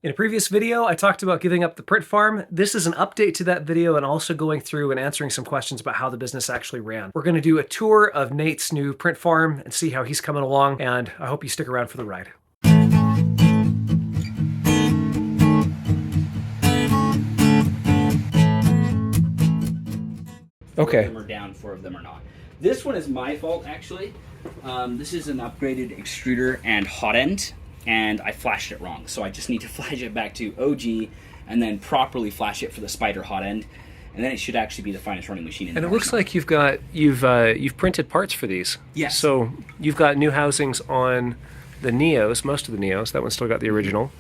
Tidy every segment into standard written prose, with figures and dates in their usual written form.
In a previous video, I talked about giving up the print farm. This is an update to that video and also going through and answering some questions about how the business actually ran. We're going to do a tour of Nate's new print farm and see how he's coming along, and I hope you stick around for the ride. Okay. 4 of them are down, 4 of them are not. This one is my fault, actually. This is an upgraded extruder and hot end, and I flashed it wrong. So I just need to flash it back to OG and then properly flash it for the Spider hot end, and then it should actually be the finest running machine in the And it looks like you've printed parts for these. Yes. So you've got new housings on the Neos, most of the Neos. That one's still got the original.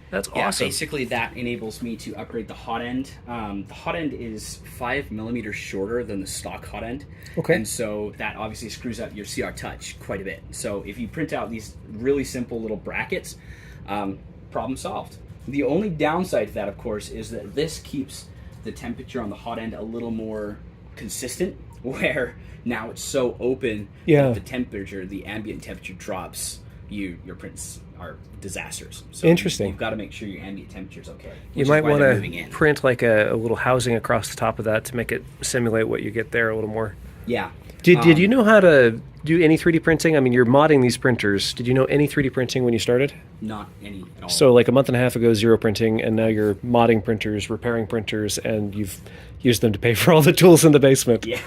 That's awesome. Basically that enables me to upgrade the hot end. The hot end is 5 millimeters shorter than the stock hot end. Okay. And so that obviously screws up your CR touch quite a bit. So if you print out these really simple little brackets, problem solved. The only downside to that, of course, is that this keeps the temperature on the hot end a little more consistent, where now it's so open that the temperature, the ambient temperature drops, your prints are disasters. So interesting. You've got to make sure your ambient temperature is okay. You might want to print like a little housing across the top of that to make it simulate what you get there a little more. Yeah. Did you know how to do any 3D printing? I mean, you're modding these printers. Did you know any 3D printing when you started? Not any at all. So like a month and a half ago, zero printing, and now you're modding printers, repairing printers, and you've used them to pay for all the tools in the basement. Yeah.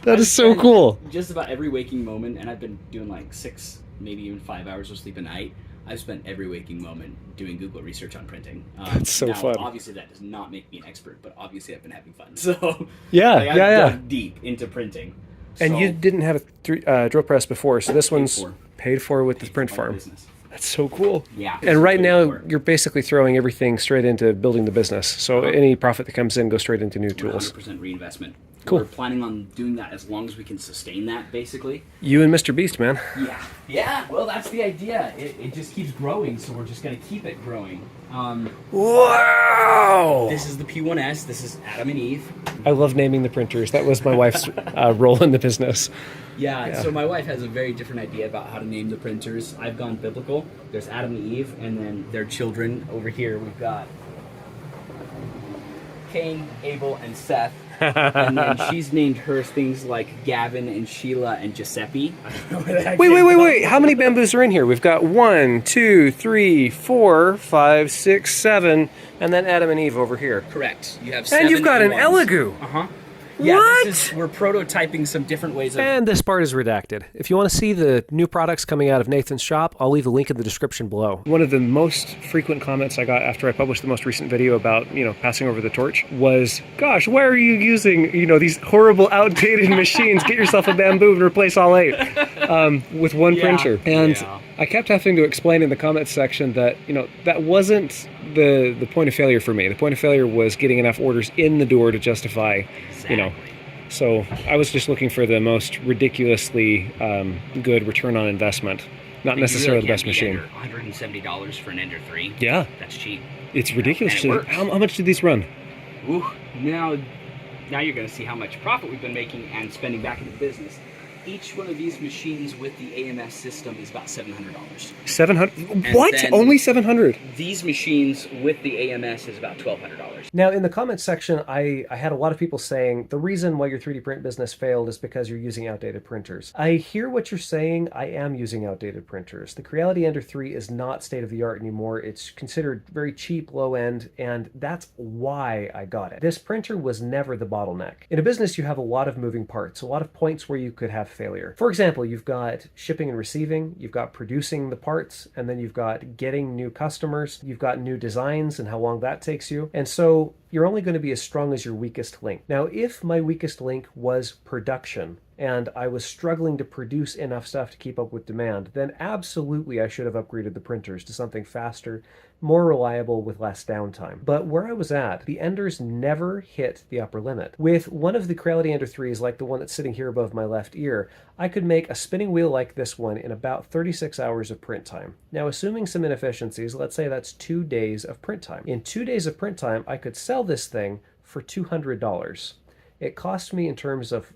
That is so cool. Just about every waking moment, and I've been doing like 6, maybe even 5 hours of sleep a night. I've spent every waking moment doing Google research on printing. That's so fun. Obviously, that does not make me an expert, but obviously I've been having fun. So I've dug deep into printing. And you didn't have a drill press before, so this one's paid for with the print farm. Business. That's so cool. Yeah. And right now, you're basically throwing everything straight into building the business. So any profit that comes in goes straight into new tools. 100% reinvestment. Cool. We're planning on doing that as long as we can sustain that, basically. You and Mr. Beast, man. Yeah. Yeah, well, that's the idea. It just keeps growing, so we're just going to keep it growing. Wow! This is the P1S. This is Adam and Eve. I love naming the printers. That was my wife's role in the business. Yeah, so my wife has a very different idea about how to name the printers. I've gone biblical. There's Adam and Eve, and then their children. Over here, we've got Cain, Abel, and Seth. And then she's named her things like Gavin and Sheila and Giuseppe. I don't know where that Wait. How many bamboos are in here? We've got 1, 2, 3, 4, 5, 6, 7, and then Adam and Eve over here. Correct. You have 7. And you've got an ones. elegoo. Uh-huh. Yeah, what? We're prototyping some different ways of... And this part is redacted. If you want to see the new products coming out of Nathan's shop, I'll leave a link in the description below. One of the most frequent comments I got after I published the most recent video about, passing over the torch was, gosh, why are you using, these horrible outdated machines? Get yourself a bamboo and replace all 8 with one printer. And I kept having to explain in the comments section that, that wasn't the point of failure for me. The point of failure was getting enough orders in the door to justify, So I was just looking for the most ridiculously good return on investment, not necessarily the best machine. $170 for an Ender 3. Yeah. That's cheap. It's ridiculous. And it works. How much did these run? Ooh, now you're going to see how much profit we've been making and spending back into the business. Each one of these machines with the AMS system is about $700. 700? What? Only 700? These machines with the AMS is about $1,200. Now, in the comments section, I had a lot of people saying the reason why your 3D print business failed is because you're using outdated printers. I hear what you're saying. I am using outdated printers. The Creality Ender 3 is not state-of-the-art anymore. It's considered very cheap, low-end, and that's why I got it. This printer was never the bottleneck. In a business, you have a lot of moving parts, a lot of points where you could have failure. For example, you've got shipping and receiving, you've got producing the parts, and then you've got getting new customers, you've got new designs and how long that takes you. And so you're only going to be as strong as your weakest link. Now, if my weakest link was production, and I was struggling to produce enough stuff to keep up with demand, then absolutely I should have upgraded the printers to something faster, more reliable, with less downtime. But where I was at, the Enders never hit the upper limit. With one of the Creality Ender 3s, like the one that's sitting here above my left ear, I could make a spinning wheel like this one in about 36 hours of print time. Now, assuming some inefficiencies, let's say that's 2 days of print time. In 2 days of print time, I could sell this thing for $200. It cost me, in terms of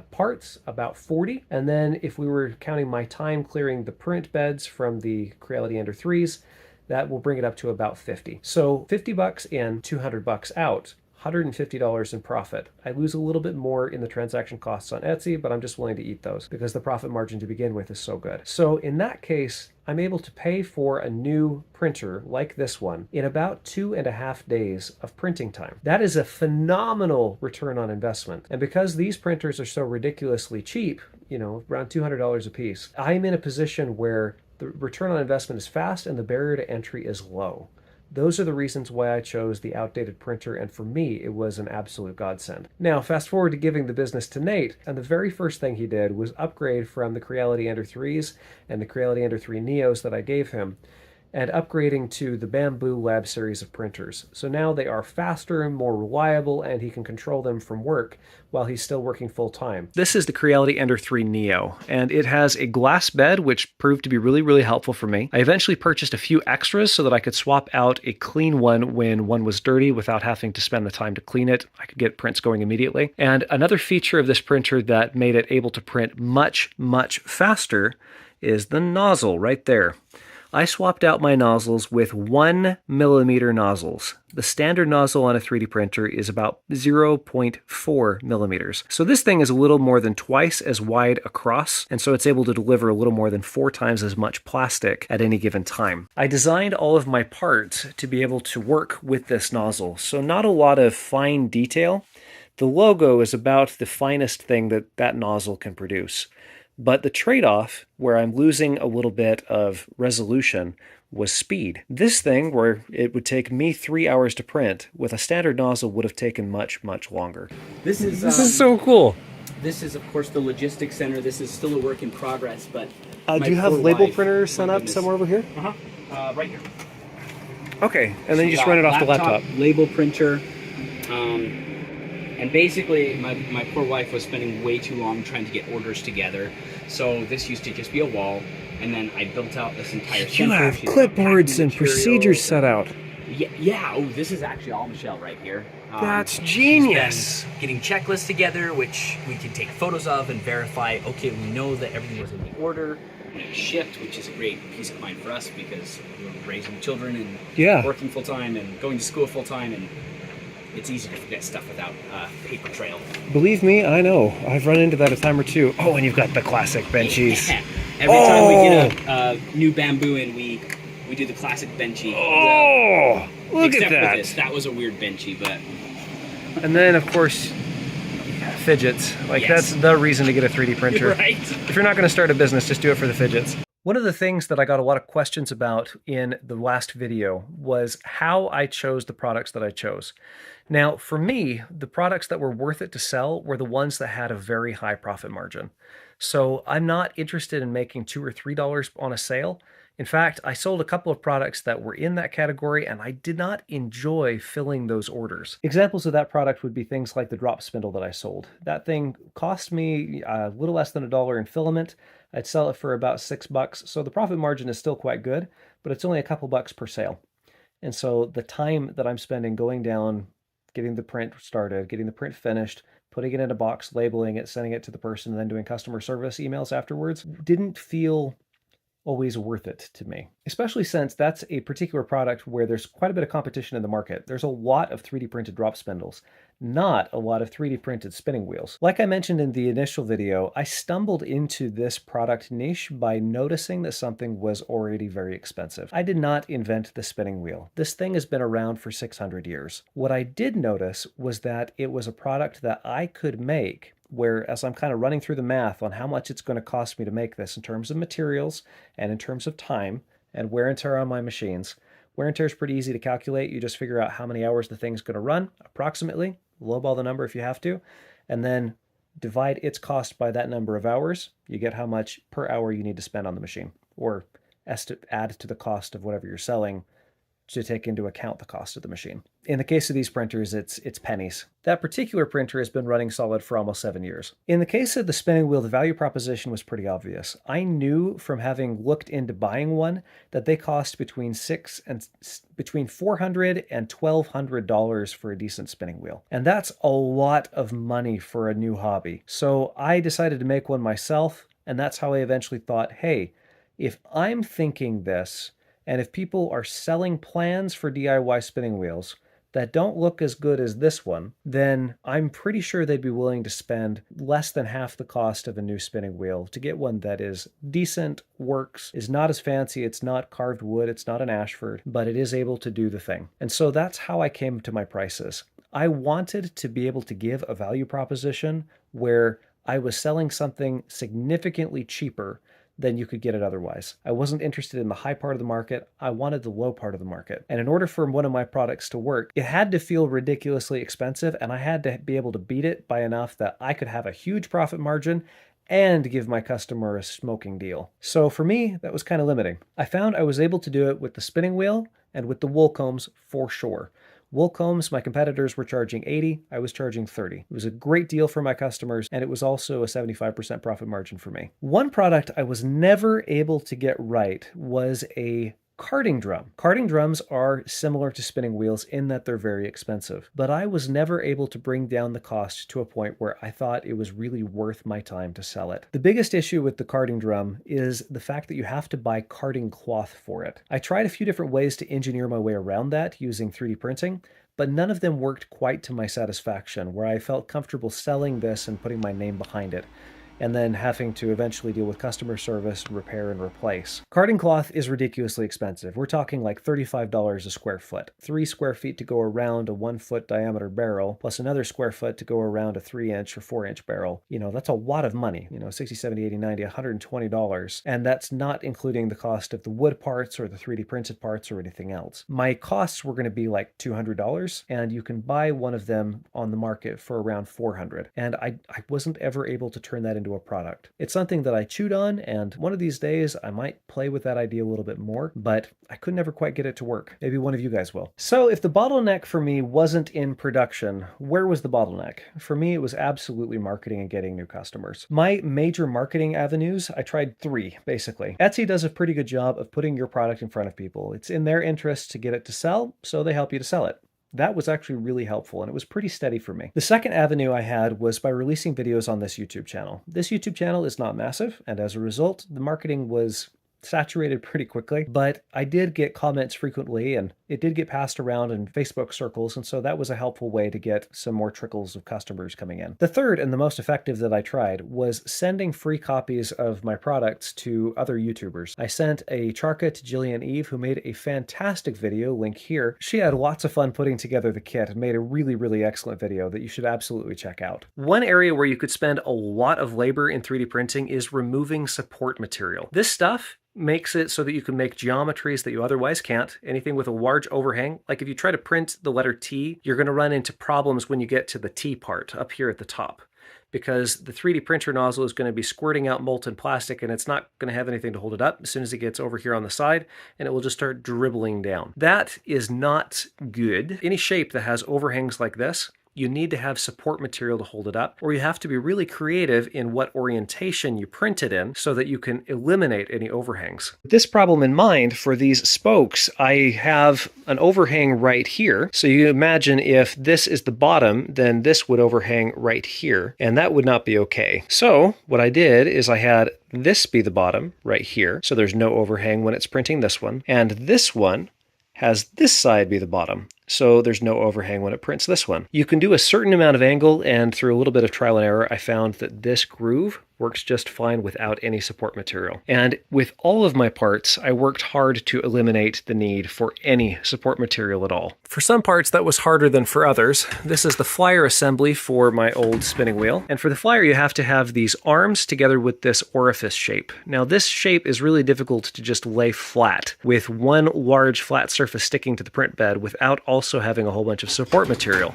parts, about 40. And then if we were counting my time clearing the print beds from the Creality Ender 3s, That will bring it up to about 50. So 50 bucks in, 200 bucks out. $150 in profit. I lose a little bit more in the transaction costs on Etsy, but I'm just willing to eat those because the profit margin to begin with is so good. So in that case, I'm able to pay for a new printer like this one in about 2.5 days of printing time. That is a phenomenal return on investment. And because these printers are so ridiculously cheap, around $200 a piece, I'm in a position where the return on investment is fast and the barrier to entry is low. Those are the reasons why I chose the outdated printer, and for me, it was an absolute godsend. Now, fast forward to giving the business to Nate, and the very first thing he did was upgrade from the Creality Ender 3s and the Creality Ender 3 Neos that I gave him, and upgrading to the Bamboo Lab series of printers. So now they are faster and more reliable, and he can control them from work while he's still working full time. This is the Creality Ender 3 Neo, and it has a glass bed, which proved to be really, really helpful for me. I eventually purchased a few extras so that I could swap out a clean one when one was dirty without having to spend the time to clean it. I could get prints going immediately. And another feature of this printer that made it able to print much, much faster is the nozzle right there. I swapped out my nozzles with 1mm nozzles. The standard nozzle on a 3D printer is about 0.4 millimeters. So this thing is a little more than twice as wide across, and so it's able to deliver a little more than 4 times as much plastic at any given time. I designed all of my parts to be able to work with this nozzle, so not a lot of fine detail. The logo is about the finest thing that nozzle can produce. But the trade-off, where I'm losing a little bit of resolution, was speed. This thing, where it would take me 3 hours to print, with a standard nozzle would have taken much, much longer. This is so cool. This is, of course, the logistics center. This is still a work in progress, but do you have label printers set up somewhere over here? Right here. Okay, and then you just run it off the laptop. Label printer. And basically, my poor wife was spending way too long trying to get orders together. So this used to just be a wall, and then I built out this entire center. You have clipboards and procedures set out. Yeah. Oh, this is actually all Michelle right here. That's genius. Getting checklists together, which we can take photos of and verify. Okay, we know that everything was in the order and it shipped, which is a great peace of mind for us because we're raising children and working full time and going to school full time, and it's easy to forget stuff without a paper trail. Believe me, I know. I've run into that a time or two. Oh, and you've got the classic benchies. Yeah. Every time we get a new bamboo in, we do the classic benchy. Oh, look Except at that. for this. That was a weird benchy, but... And then, of course, fidgets. That's the reason to get a 3D printer. Right. If you're not going to start a business, just do it for the fidgets. One of the things that I got a lot of questions about in the last video was how I chose the products that I chose. Now, for me, the products that were worth it to sell were the ones that had a very high profit margin. So I'm not interested in making $2 or $3 on a sale. In fact, I sold a couple of products that were in that category, and I did not enjoy filling those orders. Examples of that product would be things like the drop spindle that I sold. That thing cost me a little less than $1 in filament. I'd sell it for about $6, so the profit margin is still quite good, but it's only a couple bucks per sale. And so the time that I'm spending going down, getting the print started, getting the print finished, putting it in a box, labeling it, sending it to the person, and then doing customer service emails afterwards didn't feel always worth it to me, especially since that's a particular product where there's quite a bit of competition in the market. There's a lot of 3D printed drop spindles, not a lot of 3D printed spinning wheels. Like I mentioned in the initial video, I stumbled into this product niche by noticing that something was already very expensive. I did not invent the spinning wheel. This thing has been around for 600 years. What I did notice was that it was a product that I could make where, as I'm kind of running through the math on how much it's going to cost me to make this in terms of materials and in terms of time and wear and tear on my machines. Wear and tear is pretty easy to calculate. You just figure out how many hours the thing's going to run, approximately, lowball the number if you have to, and then divide its cost by that number of hours. You get how much per hour you need to spend on the machine, or add to the cost of whatever you're selling to take into account the cost of the machine. In the case of these printers, it's pennies. That particular printer has been running solid for almost 7 years. In the case of the spinning wheel, the value proposition was pretty obvious. I knew from having looked into buying one that they cost between $400 and $1,200 for a decent spinning wheel. And that's a lot of money for a new hobby. So I decided to make one myself, and that's how I eventually thought, hey, if I'm thinking this, And if people are selling plans for DIY spinning wheels that don't look as good as this one, then I'm pretty sure they'd be willing to spend less than half the cost of a new spinning wheel to get one that is decent, works, is not as fancy, it's not carved wood, it's not an Ashford, but it is able to do the thing. And so that's how I came to my prices. I wanted to be able to give a value proposition where I was selling something significantly cheaper than you could get it otherwise. I wasn't interested in the high part of the market. I wanted the low part of the market. And in order for one of my products to work, it had to feel ridiculously expensive, and I had to be able to beat it by enough that I could have a huge profit margin and give my customer a smoking deal. So for me, that was kind of limiting. I found I was able to do it with the spinning wheel and with the wool combs for sure. Wool combs, my competitors were charging 80, I was charging 30. It was a great deal for my customers, and it was also a 75% profit margin for me. One product I was never able to get right was a carding drum. Carding drums are similar to spinning wheels in that they're very expensive, but I was never able to bring down the cost to a point where I thought it was really worth my time to sell it. The biggest issue with the carding drum is the fact that you have to buy carding cloth for it. I tried a few different ways to engineer my way around that using 3D printing, but none of them worked quite to my satisfaction, where I felt comfortable selling this and putting my name behind it, and then having to eventually deal with customer service, repair, and replace. Carding cloth is ridiculously expensive. We're talking like $35 a square foot. 3 square feet to go around a 1 foot diameter barrel, plus another square foot to go around a 3-inch or 4-inch barrel. That's a lot of money. 60, 70, 80, 90, $120. And that's not including the cost of the wood parts or the 3D printed parts or anything else. My costs were going to be like $200, and you can buy one of them on the market for around $400. And I wasn't ever able to turn that into a product. It's something that I chewed on, and one of these days I might play with that idea a little bit more, but I could never quite get it to work. Maybe one of you guys will. So if the bottleneck for me wasn't in production, where was the bottleneck? For me, it was absolutely marketing and getting new customers. My major marketing avenues, I tried 3, basically. Etsy does a pretty good job of putting your product in front of people. It's in their interest to get it to sell, so they help you to sell it. That was actually really helpful, and it was pretty steady for me. The second avenue I had was by releasing videos on this YouTube channel. This YouTube channel is not massive, and as a result, the marketing was saturated pretty quickly, but I did get comments frequently, and it did get passed around in Facebook circles, and so that was a helpful way to get some more trickles of customers coming in. The third and the most effective that I tried was sending free copies of my products to other YouTubers. I sent a Charka to Jillian Eve, who made a fantastic video, link here. She had lots of fun putting together the kit and made a really, really excellent video that you should absolutely check out. One area where you could spend a lot of labor in 3D printing is removing support material. This stuff makes it so that you can make geometries that you otherwise can't. Anything with a large overhang, like if you try to print the letter T, you're going to run into problems when you get to the T part up here at the top, because the 3D printer nozzle is going to be squirting out molten plastic, and it's not going to have anything to hold it up as soon as it gets over here on the side, and it will just start dribbling down. That is not good. Any shape that has overhangs like this, you need to have support material to hold it up, or you have to be really creative in what orientation you print it in so that you can eliminate any overhangs. With this problem in mind, for these spokes, I have an overhang right here. So you imagine if this is the bottom, then this would overhang right here, and that would not be okay. So what I did is I had this be the bottom right here, so there's no overhang when it's printing this one, and this one has this side be the bottom, so there's no overhang when it prints this one. You can do a certain amount of angle, and through a little bit of trial and error, I found that this groove works just fine without any support material. And with all of my parts, I worked hard to eliminate the need for any support material at all. For some parts, that was harder than for others. This is the flyer assembly for my old spinning wheel. And for the flyer, you have to have these arms together with this orifice shape. Now, this shape is really difficult to just lay flat with one large flat surface sticking to the print bed without also having a whole bunch of support material.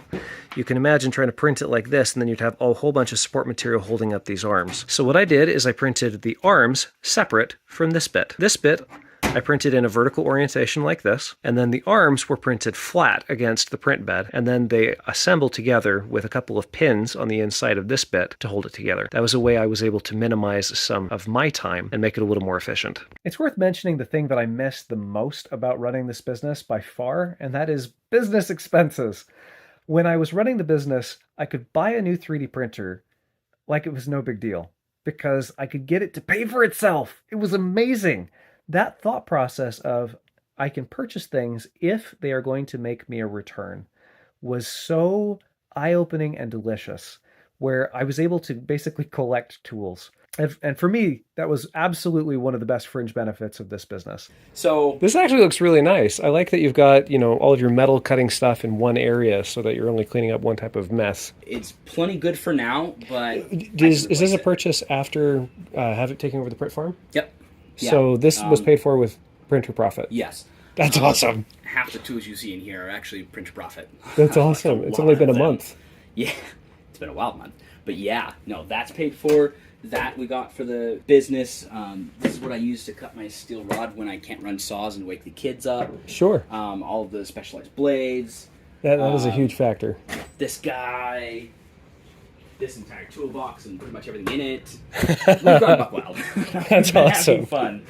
You can imagine trying to print it like this, and then you'd have a whole bunch of support material holding up these arms. So what I did is I printed the arms separate from this bit. This bit I printed in a vertical orientation like this, and then the arms were printed flat against the print bed, and then they assembled together with a couple of pins on the inside of this bit to hold it together. That was a way I was able to minimize some of my time and make it a little more efficient. It's worth mentioning the thing that I missed the most about running this business by far, and that is business expenses. When I was running the business, I could buy a new 3D printer like it was no big deal, because I could get it to pay for itself. It was amazing. That thought process of, I can purchase things if they are going to make me a return was so eye-opening and delicious, where I was able to basically collect tools. And for me, that was absolutely one of the best fringe benefits of this business. So This actually looks really nice. I like that you've got, all of your metal cutting stuff in one area so that you're only cleaning up one type of mess. it's plenty good for now, but Is this a purchase after have it taking over the print farm? Yep. Yeah. So this was paid for with printer profit. Yes. That's awesome. Half the tools you see in here are actually printer profit. That's awesome. It's only been a month. Yeah, it's been a wild month. But yeah, no, that's paid for. That we got for the business. This is what I use to cut my steel rod when I can't run saws and wake the kids up. Sure. All of the specialized blades. That is a huge factor. This guy, this entire toolbox and pretty much everything in it. We've gone buck wild. That's awesome. Having fun.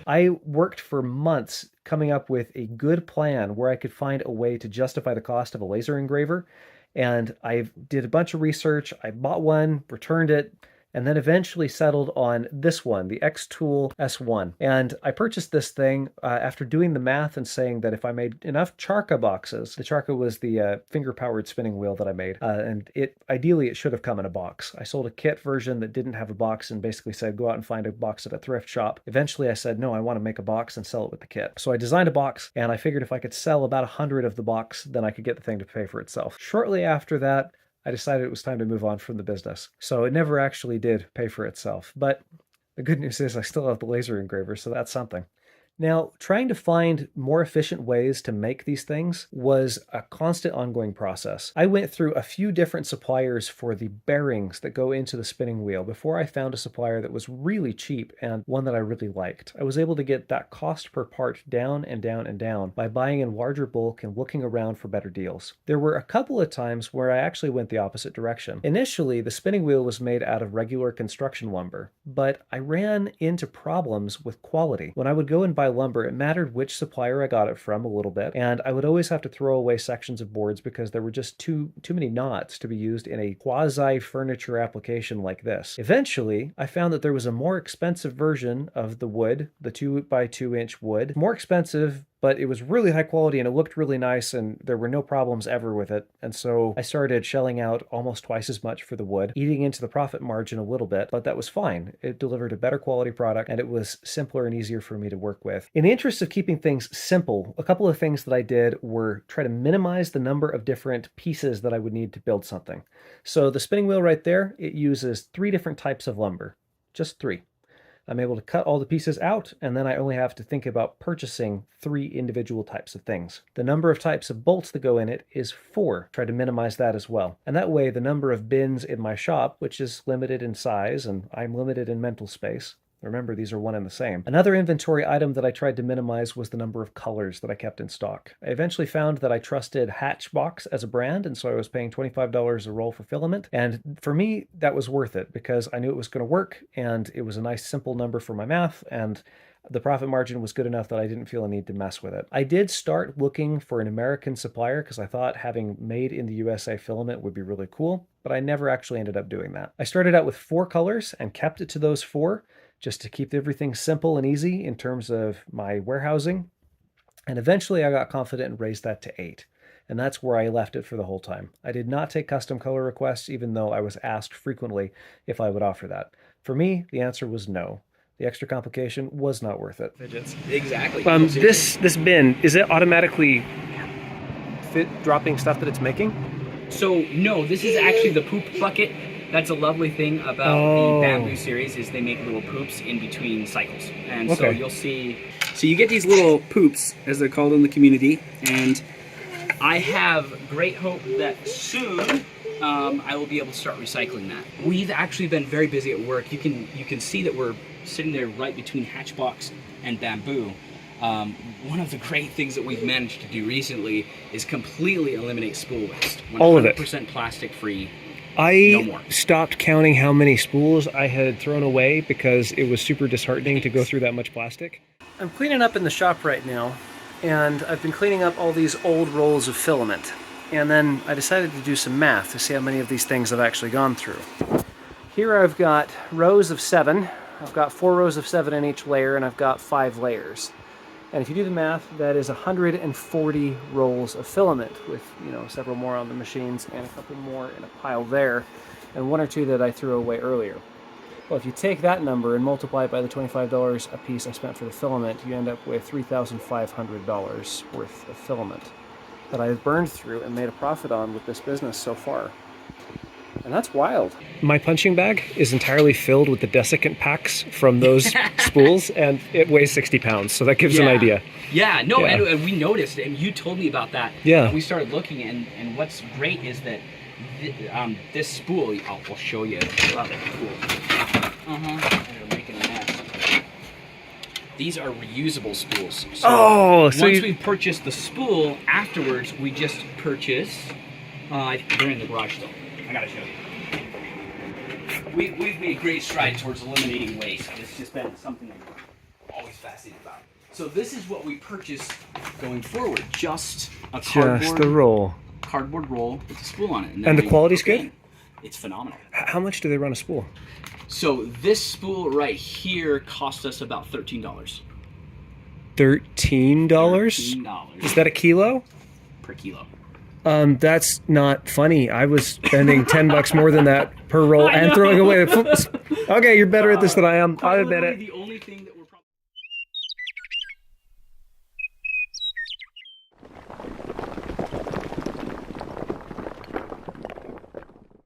I worked for months coming up with a good plan where I could find a way to justify the cost of a laser engraver. And I did a bunch of research. I bought one, returned it, and then eventually settled on this one, the X-Tool S1. And I purchased this thing after doing the math and saying that if I made enough Charca boxes, the Charca was the finger-powered spinning wheel that I made, and ideally it should have come in a box. I sold a kit version that didn't have a box and basically said, go out and find a box at a thrift shop. Eventually I said, no, I want to make a box and sell it with the kit. So I designed a box, and I figured if I could sell about 100 of the box, then I could get the thing to pay for itself. Shortly after that, I decided it was time to move on from the business. So it never actually did pay for itself. But the good news is I still have the laser engraver, so that's something. Now, trying to find more efficient ways to make these things was a constant ongoing process. I went through a few different suppliers for the bearings that go into the spinning wheel before I found a supplier that was really cheap and one that I really liked. I was able to get that cost per part down and down and down by buying in larger bulk and looking around for better deals. There were a couple of times where I actually went the opposite direction. Initially, the spinning wheel was made out of regular construction lumber, but I ran into problems with quality. When I would go and buy lumber, it mattered which supplier I got it from a little bit, and I would always have to throw away sections of boards because there were just too many knots to be used in a quasi furniture application like this. Eventually, I found that there was a more expensive version of the wood, the 2x2 inch wood, more expensive, but it was really high quality and it looked really nice and there were no problems ever with it. And so I started shelling out almost twice as much for the wood, eating into the profit margin a little bit, but that was fine. It delivered a better quality product and it was simpler and easier for me to work with. In the interest of keeping things simple, a couple of things that I did were try to minimize the number of different pieces that I would need to build something. So the spinning wheel right there, it uses 3 different types of lumber, just 3. I'm able to cut all the pieces out, and then I only have to think about purchasing 3 individual types of things. The number of types of bolts that go in it is 4. Try to minimize that as well. And that way, the number of bins in my shop, which is limited in size, and I'm limited in mental space, remember, these are one and the same. Another inventory item that I tried to minimize was the number of colors that I kept in stock. I eventually found that I trusted Hatchbox as a brand, and so I was paying $25 a roll for filament. And for me, that was worth it because I knew it was going to work, and it was a nice simple number for my math, and the profit margin was good enough that I didn't feel a need to mess with it. I did start looking for an American supplier because I thought having made in the USA filament would be really cool, but I never actually ended up doing that. I started out with 4 colors and kept it to those 4, just to keep everything simple and easy in terms of my warehousing. And eventually I got confident and raised that to 8. And that's where I left it for the whole time. I did not take custom color requests, even though I was asked frequently if I would offer that. For me, the answer was no. The extra complication was not worth it. Fidgets. Exactly. This bin, is it automatically dropping stuff that it's making? So no, this is actually the poop bucket. That's a lovely thing about the Bamboo series is they make little poops in between cycles. And so you'll see, so you get these little poops, as they're called in the community, and I have great hope that soon I will be able to start recycling that. We've actually been very busy at work. You can see that we're sitting there right between Hatchbox and Bamboo. One of the great things that we've managed to do recently is completely eliminate spool waste. 100% all of it. Plastic free. I stopped counting how many spools I had thrown away because it was super disheartening to go through that much plastic. I'm cleaning up in the shop right now, and I've been cleaning up all these old rolls of filament. And then I decided to do some math to see how many of these things I've actually gone through. Here I've got rows of 7. I've got 4 rows of 7 in each layer, and I've got 5 layers. And if you do the math, that is 140 rolls of filament with, several more on the machines and a couple more in a pile there, and one or two that I threw away earlier. Well, if you take that number and multiply it by the $25 a piece I spent for the filament, you end up with $3,500 worth of filament that I've burned through and made a profit on with this business so far. And that's wild. My punching bag is entirely filled with the desiccant packs from those spools, and it weighs 60 pounds, so that gives an idea. Yeah, no, yeah. And we noticed, and you told me about that. Yeah. We started looking, and what's great is that this spool, I'll show you. They're making a mess. These are reusable spools. So once we purchase the spool, afterwards we just purchase. They're in the garage still. I gotta show you. We've made great strides towards eliminating waste. It's just been something I'm always fascinated about. So this is what we purchase going forward. Just a cardboard roll with a spool on it. And the quality's good? It's phenomenal. How much do they run a spool? So this spool right here cost us about $13. $13? $13. Is that a kilo? Per kilo. That's not funny. I was spending $10 more than that per roll and throwing away. Okay, you're better at this than I am. I'll admit it.